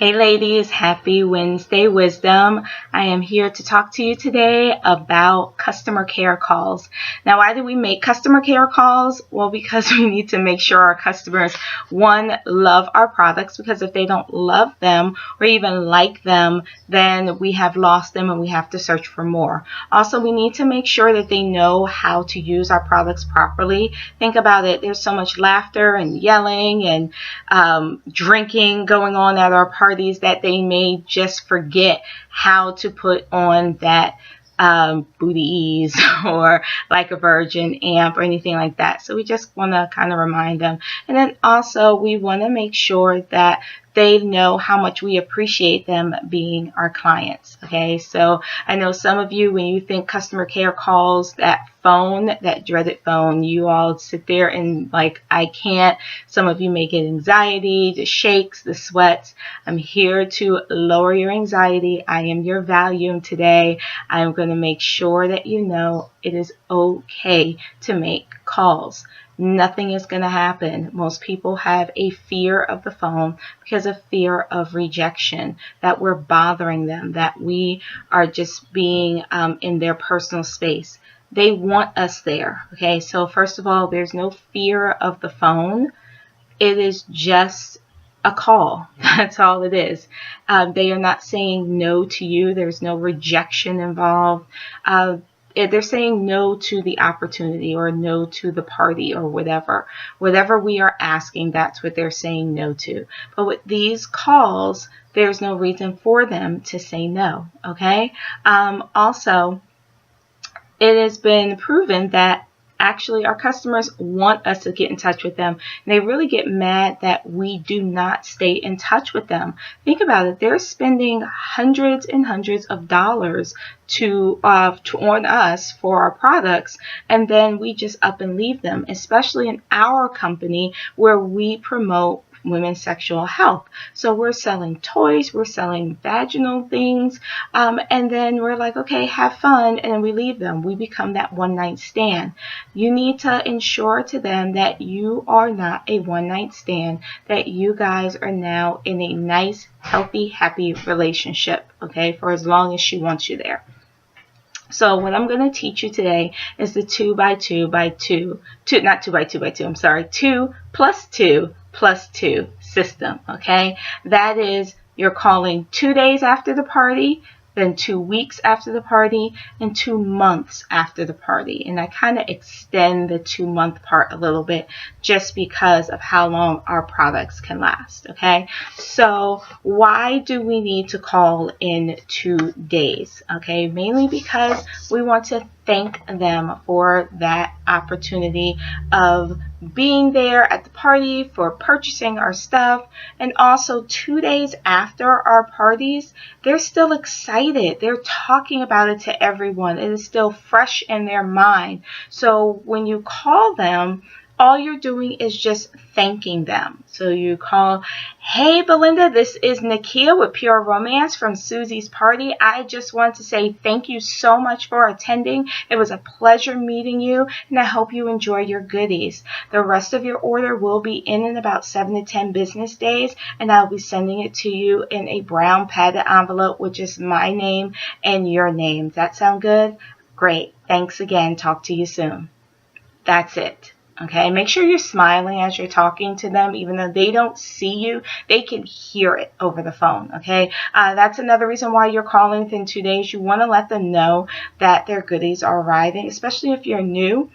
Hey ladies, happy Wednesday Wisdom. I am here to talk to you today about customer care calls. Now, why do we make customer care calls? Well, because we need to make sure our customers, one, love our products, because if they don't love them or even like them, then we have lost them and we have to search for more. Also, we need to make sure that they know how to use our products properly. Think about it. There's so much laughter and yelling and drinking going on at our parties that they may just forget how to put on that Booty Ease or Like a Virgin amp or anything like that. So we just want to kind of remind them. And then also we want to make sure that they know how much we appreciate them being our clients. Okay, so I know some of you, when you think customer care calls, that phone, that dreaded phone, you all sit there and like, I can't. Some of you may get anxiety, the shakes, the sweats. I'm here to lower your anxiety. I am your Valium today. I am going to make sure that you know it is okay to make calls. Nothing is going to happen. Most people have a fear of the phone because of fear of rejection, that we're bothering them, that we are just being in their personal space. They want us there. Okay, so first of all, there's no fear of the phone. It is just a call. That's all it is. They are not saying no to you. There's no rejection involved. They're saying no to the opportunity or no to the party or whatever. Whatever we are asking, that's what they're saying no to. But with these calls, there's no reason for them to say no. Okay. Also, it has been proven that actually our customers want us to get in touch with them. And they really get mad that we do not stay in touch with them. Think about it. They're spending hundreds and hundreds of dollars on us for our products, and then we just up and leave them, especially in our company where we promote women's sexual health. So we're selling toys, we're selling vaginal things, and then we're like, okay, have fun, and then we leave them. We become that one-night stand. You need to ensure to them that you are not a one-night stand, that you guys are now in a nice, healthy, happy relationship, okay, for as long as she wants you there. So what I'm going to teach you today is the 2 plus 2 plus 2 system, okay? That is, you're calling 2 days after the party, then 2 weeks after the party, and 2 months after the party. And I kind of extend the 2-month part a little bit just because of how long our products can last, okay? So why do we need to call in 2 days? Okay, mainly because we want to thank them for that opportunity of being there at the party, for purchasing our stuff. And also 2 days after our parties, they're still excited. They're talking about it to everyone. It is still fresh in their mind. So when you call them, all you're doing is just thanking them. So you call, hey Belinda, this is Nakia with Pure Romance from Susie's Party. I just want to say thank you so much for attending. It was a pleasure meeting you, and I hope you enjoy your goodies. The rest of your order will be in about 7 to 10 business days, and I'll be sending it to you in a brown padded envelope, which is my name and your name. Does that sound good? Great. Thanks again. Talk to you soon. That's it. Okay, make sure you're smiling as you're talking to them. Even though they don't see you, they can hear it over the phone. Okay, that's another reason why you're calling within 2 days. You want to let them know that their goodies are arriving, especially if you're new.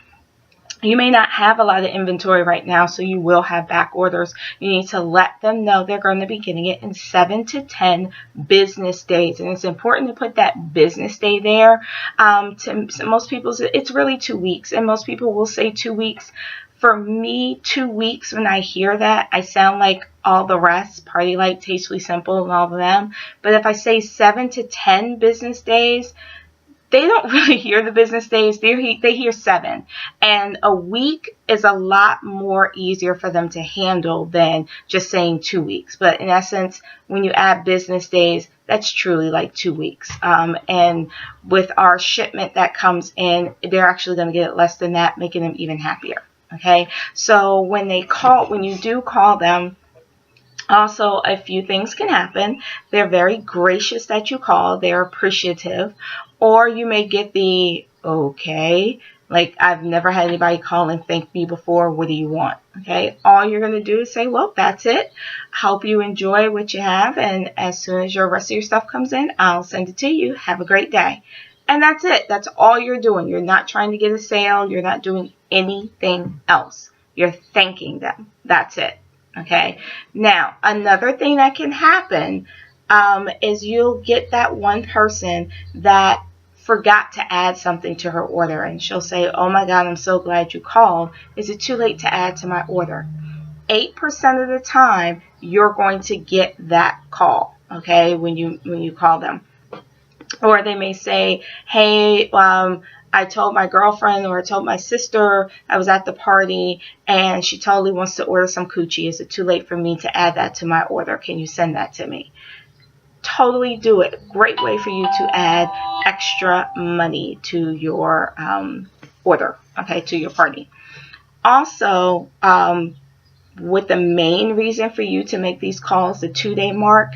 You may not have a lot of inventory right now, so you will have back orders. You need to let them know they're going to be getting it in 7 to 10 business days. And it's important to put that business day there. To most people, it's really 2 weeks. And most people will say 2 weeks. For me, 2 weeks, when I hear that, I sound like all the rest, Party Light, Tastefully Simple, and all of them. But if I say 7 to 10 business days, they don't really hear the business days. They hear 7. And a week is a lot more easier for them to handle than just saying 2 weeks. But in essence, when you add business days, that's truly like 2 weeks. And with our shipment that comes in, they're actually going to get it less than that, making them even happier. Okay, so when you do call them, Also, a few things can happen. They're very gracious that you call. They're appreciative. Or you may get the, okay, like I've never had anybody call and thank me before. What do you want? Okay. All you're going to do is say, well, that's it. Hope you enjoy what you have. And as soon as your rest of your stuff comes in, I'll send it to you. Have a great day. And that's it. That's all you're doing. You're not trying to get a sale. You're not doing anything else. You're thanking them. That's it. Okay. Now, another thing that can happen is you'll get that one person that forgot to add something to her order, and she'll say, oh my God, I'm so glad you called. Is it too late to add to my order? 8% of the time, you're going to get that call, okay, when you call them. Or they may say, hey, I told my girlfriend or I told my sister I was at the party and she totally wants to order some coochie. Is it too late for me to add that to my order? Can you send that to me? Totally do it. Great way for you to add extra money to your order, okay, to your party. Also, with the main reason for you to make these calls, the 2-day mark,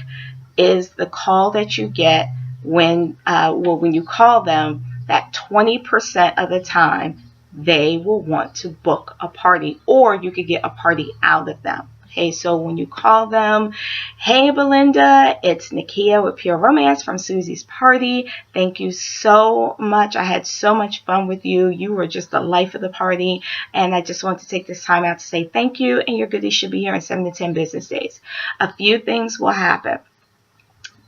is the call that you get when you call them, that 20% of the time they will want to book a party, or you could get a party out of them. Okay, so when you call them, hey Belinda, it's Nakia with Pure Romance from Susie's Party. Thank you so much. I had so much fun with you. You were just the life of the party. And I just want to take this time out to say thank you. And your goodies should be here in 7 to 10 business days. A few things will happen.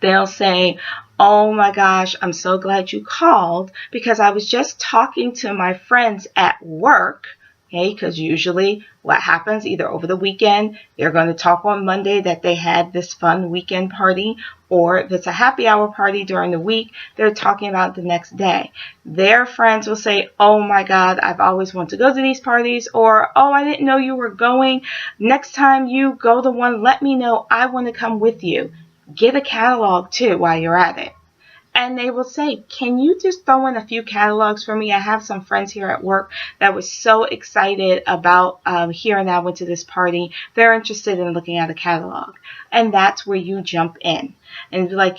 They'll say, oh my gosh, I'm so glad you called because I was just talking to my friends at work. Okay, because usually what happens either over the weekend, they're going to talk on Monday that they had this fun weekend party, or if it's a happy hour party during the week, they're talking about the next day. Their friends will say, oh my God, I've always wanted to go to these parties, or oh, I didn't know you were going. Next time you go to one, let me know. I want to come with you. Get a catalog too while you're at it. And they will say, can you just throw in a few catalogs for me? I have some friends here at work that was so excited about hearing that I went to this party. They're interested in looking at a catalog. And that's where you jump in and be like,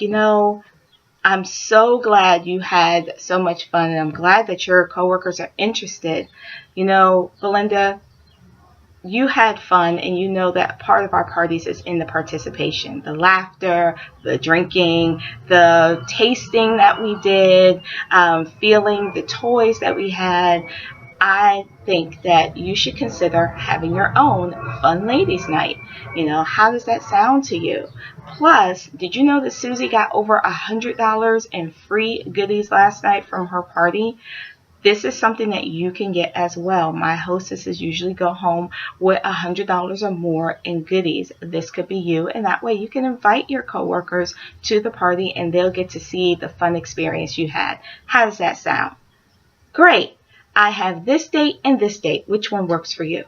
I'm so glad you had so much fun, and I'm glad that your coworkers are interested. Belinda, you had fun, and you know that part of our parties is in the participation, the laughter, the drinking, the tasting that we did, feeling the toys that we had. I think that you should consider having your own fun ladies night. How does that sound to you? Plus, did you know that Susie got over $100 in free goodies last night from her party? This is something that you can get as well. My hostesses usually go home with $100 or more in goodies. This could be you, and that way you can invite your coworkers to the party and they'll get to see the fun experience you had. How does that sound? Great. I have this date and this date. Which one works for you?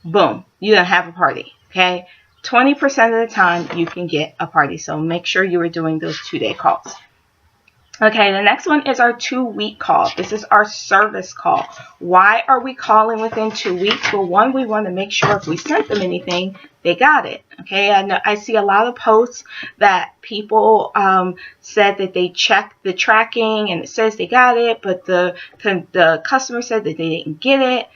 Boom. You don't have a party. Okay? 20% of the time you can get a party. So make sure you are doing those 2-day calls. Okay, the next one is our 2-week call. This is our service call. Why are we calling within 2 weeks? Well, one, we want to make sure if we sent them anything, they got it. Okay, I see a lot of posts that people said that they checked the tracking and it says they got it, but the customer said that they didn't get it.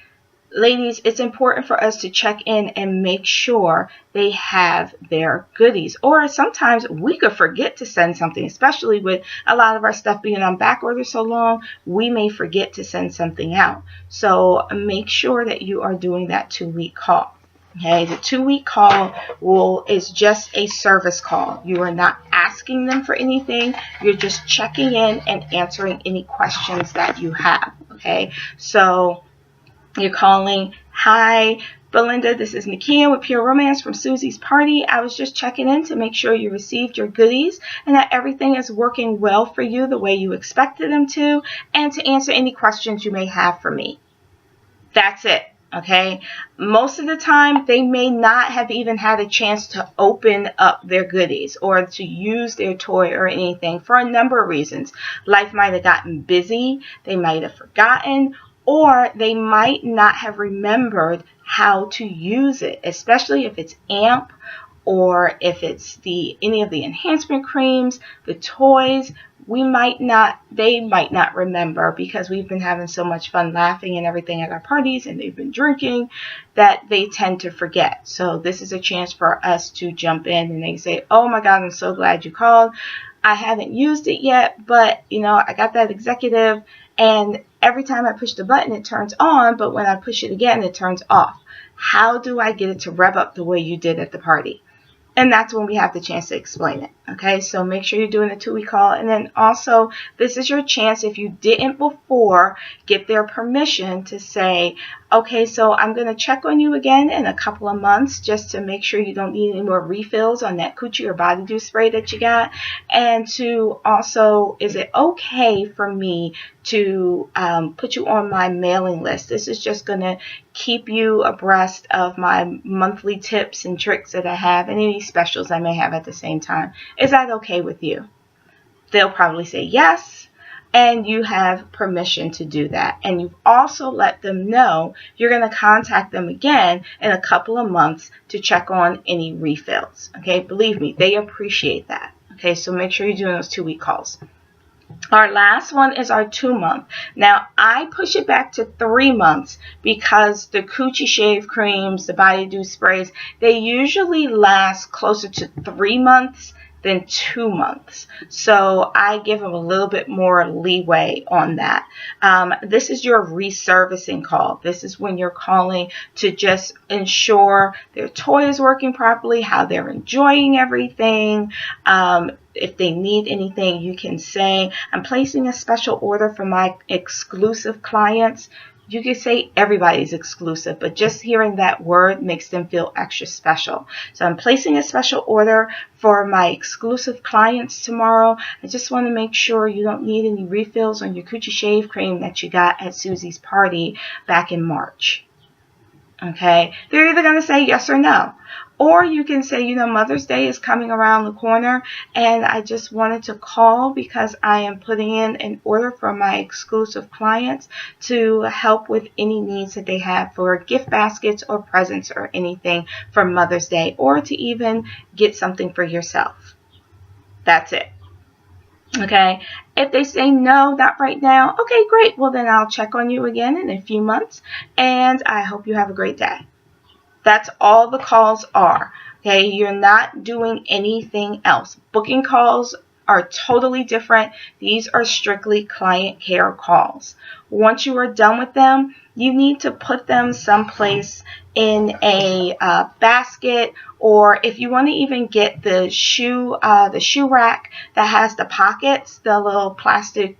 Ladies, it's important for us to check in and make sure they have their goodies. Or sometimes we could forget to send something, especially with a lot of our stuff being on back order so long, we may forget to send something out. So make sure that you are doing that 2-week call. Okay, the 2-week call is just a service call. You are not asking them for anything. You're just checking in and answering any questions that you have. Okay, so you're calling, hi, Belinda, this is Nakia with Pure Romance from Susie's Party. I was just checking in to make sure you received your goodies and that everything is working well for you the way you expected them to, and to answer any questions you may have for me. That's it. Okay, most of the time they may not have even had a chance to open up their goodies or to use their toy or anything for a number of reasons. Life might have gotten busy, they might have forgotten, or they might not have remembered how to use it, especially if it's AMP or if it's any of the enhancement creams, the toys, they might not remember, because we've been having so much fun laughing and everything at our parties, and they've been drinking, that they tend to forget. So this is a chance for us to jump in, and they say, oh my God, I'm so glad you called. I haven't used it yet, but I got that executive, and every time I push the button it turns on, but when I push it again it turns off. How do I get it to rev up the way you did at the party? And that's when we have the chance to explain it. Okay, so make sure you're doing a 2-week call. And then also, this is your chance, if you didn't before, get their permission to say, okay, so I'm going to check on you again in a couple of months just to make sure you don't need any more refills on that coochie or body dew spray that you got. And to also, is it okay for me to put you on my mailing list? This is just going to keep you abreast of my monthly tips and tricks that I have, and any specials I may have at the same time. Is that okay with you? They'll probably say yes, and you have permission to do that. And you've also let them know you're going to contact them again in a couple of months to check on any refills. Okay, believe me, they appreciate that. Okay, so make sure you're doing those 2-week calls. Our last one is our 2-month. Now, I push it back to 3 months because the coochie shave creams, the body dew sprays, they usually last closer to 3 months than 2 months. So I give them a little bit more leeway on that. This is your reservicing call. This is when you're calling to just ensure their toy is working properly, how they're enjoying everything. If they need anything, you can say, I'm placing a special order for my exclusive clients. You could say everybody's exclusive, but just hearing that word makes them feel extra special. So I'm placing a special order for my exclusive clients tomorrow. I just want to make sure you don't need any refills on your coochie shave cream that you got at Susie's party back in March. Okay, they're either going to say yes or no. Or you can say, Mother's Day is coming around the corner, and I just wanted to call because I am putting in an order for my exclusive clients to help with any needs that they have for gift baskets or presents or anything for Mother's Day, or to even get something for yourself. That's it. Okay, if they say no, not right now, okay, great. Well, then I'll check on you again in a few months, and I hope you have a great day. That's all the calls are. Okay, you're not doing anything else. Booking calls are totally different. These are strictly client care calls. Once you are done with them, you need to put them someplace in a basket, or if you want to even get the shoe rack that has the pockets, the little plastic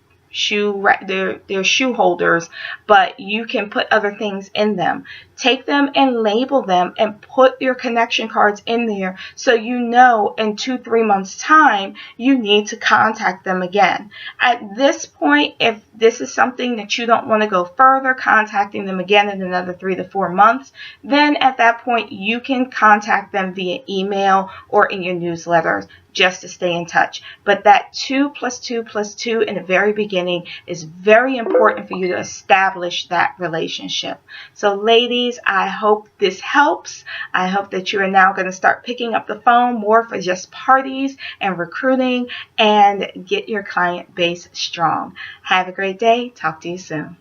they're shoe holders, but you can put other things in them. Take them and label them and put your connection cards in there, so in 2-3 months time you need to contact them again. At this point, if this is something that you don't want to go further contacting them again in another 3 to 4 months, then at that point you can contact them via email or in your newsletters just to stay in touch. But that 2 + 2 + 2 in the very beginning is very important for you to establish that relationship. So ladies, I hope this helps. I hope that you are now going to start picking up the phone more for just parties and recruiting, and get your client base strong. Have a great day. Talk to you soon.